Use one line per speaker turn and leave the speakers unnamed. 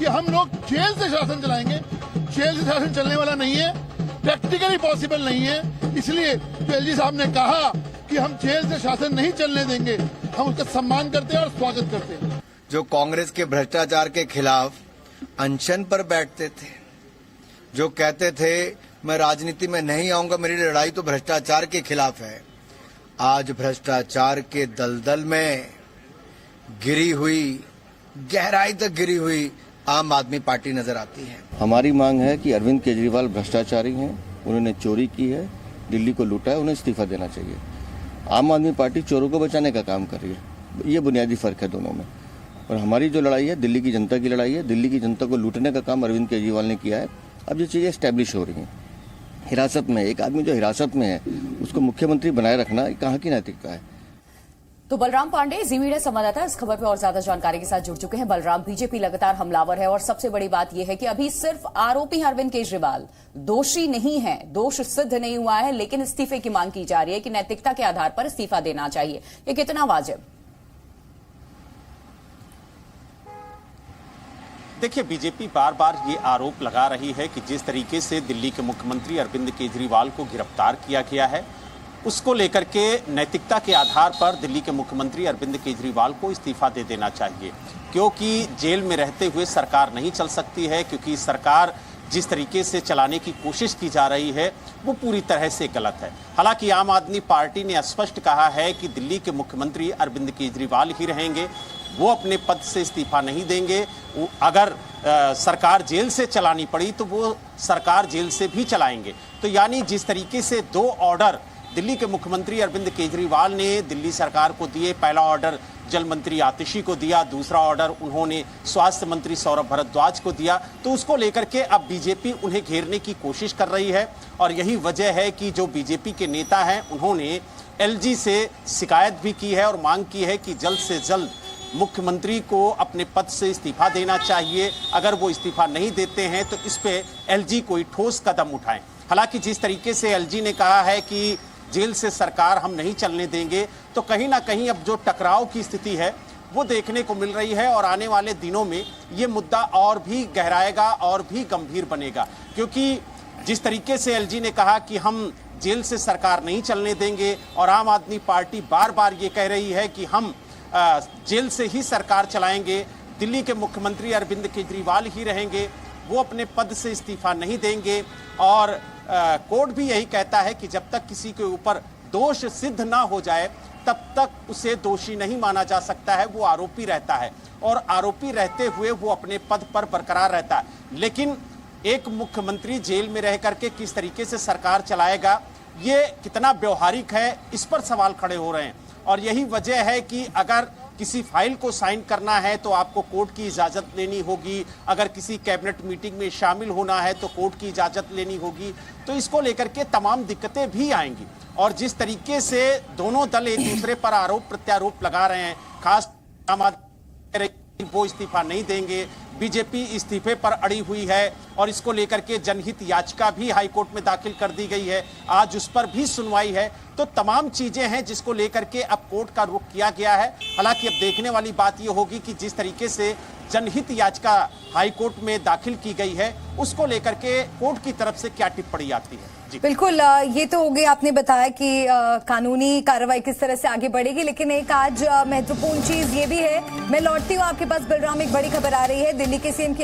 कि हम लोग जेल से शासन चलाएंगे। जेल से शासन चलने वाला नहीं है, प्रैक्टिकली पॉसिबल नहीं है। इसलिए जो एलजी साहब ने कहा कि हम जेल से शासन नहीं चलने देंगे, हम उसका सम्मान करते हैं और स्वागत करते हैं।
जो कांग्रेस के भ्रष्टाचार के खिलाफ अनशन पर बैठते थे, जो कहते थे मैं राजनीति में नहीं आऊंगा, मेरी लड़ाई तो भ्रष्टाचार के खिलाफ है, आज भ्रष्टाचार के दलदल में गिरी हुई, गहराई तक गिरी हुई आम आदमी पार्टी नजर आती है।
हमारी मांग है कि अरविंद केजरीवाल भ्रष्टाचारी हैं, उन्होंने चोरी की है, दिल्ली को लूटा है, उन्हें इस्तीफा देना चाहिए। आम आदमी पार्टी चोरों को बचाने का काम कर रही है, ये बुनियादी फर्क है दोनों में। और हमारी जो लड़ाई है दिल्ली की जनता की लड़ाई है। दिल्ली की जनता को लूटने का काम अरविंद केजरीवाल ने किया है। अब ये चीजें एस्टेब्लिश हो रही हैं। हिरासत में एक आदमी जो हिरासत में है उसको मुख्यमंत्री बनाए रखना कहाँ की नैतिकता है।
तो बलराम पांडे जी मीडिया संवाददाता इस खबर पर और ज्यादा जानकारी के साथ जुड़ चुके हैं। बलराम, बीजेपी लगातार हमलावर है और सबसे बड़ी बात यह है कि अभी सिर्फ आरोपी अरविंद केजरीवाल दोषी नहीं है, दोष सिद्ध नहीं हुआ है, लेकिन इस्तीफे की मांग की जा रही है कि नैतिकता के आधार पर इस्तीफा देना चाहिए। ये कितना वाजिब?
देखिए, बीजेपी बार बार ये आरोप लगा रही है कि जिस तरीके से दिल्ली के मुख्यमंत्री अरविंद केजरीवाल को गिरफ्तार किया गया है, उसको लेकर के नैतिकता के आधार पर दिल्ली के मुख्यमंत्री अरविंद केजरीवाल को इस्तीफा दे देना चाहिए, क्योंकि जेल में रहते हुए सरकार नहीं चल सकती है, क्योंकि सरकार जिस तरीके से चलाने की कोशिश की जा रही है वो पूरी तरह से गलत है। हालांकि आम आदमी पार्टी ने स्पष्ट कहा है कि दिल्ली के मुख्यमंत्री अरविंद केजरीवाल ही रहेंगे, वो अपने पद से इस्तीफा नहीं देंगे। अगर सरकार जेल से चलानी पड़ी तो वो सरकार जेल से भी चलाएंगे। तो यानी जिस तरीके से दो ऑर्डर दिल्ली के मुख्यमंत्री अरविंद केजरीवाल ने दिल्ली सरकार को दिए, पहला ऑर्डर जल मंत्री आतिशी को दिया, दूसरा ऑर्डर उन्होंने स्वास्थ्य मंत्री सौरभ भारद्वाज को दिया, तो उसको लेकर के अब बीजेपी उन्हें घेरने की कोशिश कर रही है। और यही वजह है कि जो बीजेपी के नेता हैं उन्होंने एलजी से शिकायत भी की है और मांग की है कि जल्द से जल्द मुख्यमंत्री को अपने पद से इस्तीफा देना चाहिए। अगर वो इस्तीफा नहीं देते हैं तो इस पे एलजी कोई ठोस कदम उठाएं। हालांकि जिस तरीके से एलजी ने कहा है कि जेल से सरकार हम नहीं चलने देंगे, तो कहीं ना कहीं अब जो टकराव की स्थिति है वो देखने को मिल रही है और आने वाले दिनों में ये मुद्दा और भी गहराएगा और भी गंभीर बनेगा, क्योंकि जिस तरीके से एलजी ने कहा कि हम जेल से सरकार नहीं चलने देंगे और आम आदमी पार्टी बार बार ये कह रही है कि हम जेल से ही सरकार चलाएंगे, दिल्ली के मुख्यमंत्री अरविंद केजरीवाल ही रहेंगे, वो अपने पद से इस्तीफा नहीं देंगे। और कोर्ट भी यही कहता है कि जब तक किसी के ऊपर दोष सिद्ध ना हो जाए तब तक उसे दोषी नहीं माना जा सकता है, वो आरोपी रहता है और आरोपी रहते हुए वो अपने पद पर बरकरार रहता है। लेकिन एक मुख्यमंत्री जेल में रह करके किस तरीके से सरकार चलाएगा, ये कितना व्यवहारिक है, इस पर सवाल खड़े हो रहे हैं। और यही वजह है कि अगर किसी फाइल को साइन करना है तो आपको कोर्ट की इजाजत लेनी होगी, अगर किसी कैबिनेट मीटिंग में शामिल होना है तो कोर्ट की इजाजत लेनी होगी, तो इसको लेकर के तमाम दिक्कतें भी आएंगी। और जिस तरीके से दोनों दल एक दूसरे पर आरोप प्रत्यारोप लगा रहे हैं, खास आम आदमी वो इस्तीफा नहीं देंगे, बीजेपी इस्तीफे पर अड़ी हुई है और इसको लेकर के जनहित याचिका भी हाईकोर्ट में दाखिल कर दी गई है, आज उस पर भी सुनवाई है। तो तमाम चीजें हैं जिसको लेकर के अब कोर्ट का रुख किया गया है। हालांकि अब देखने वाली बात यह होगी कि जिस तरीके से जनहित याचिका हाईकोर्ट में दाखिल की गई है उसको लेकर के कोर्ट की तरफ से क्या टिप्पणी आती है।
बिल्कुल, ये तो हो गई, आपने बताया कि कानूनी कार्रवाई किस तरह से आगे बढ़ेगी, लेकिन एक आज महत्वपूर्ण चीज ये भी है। मैं लौटती हूँ आपके पास बलराम, एक बड़ी खबर आ रही है। दिल्ली के सीएम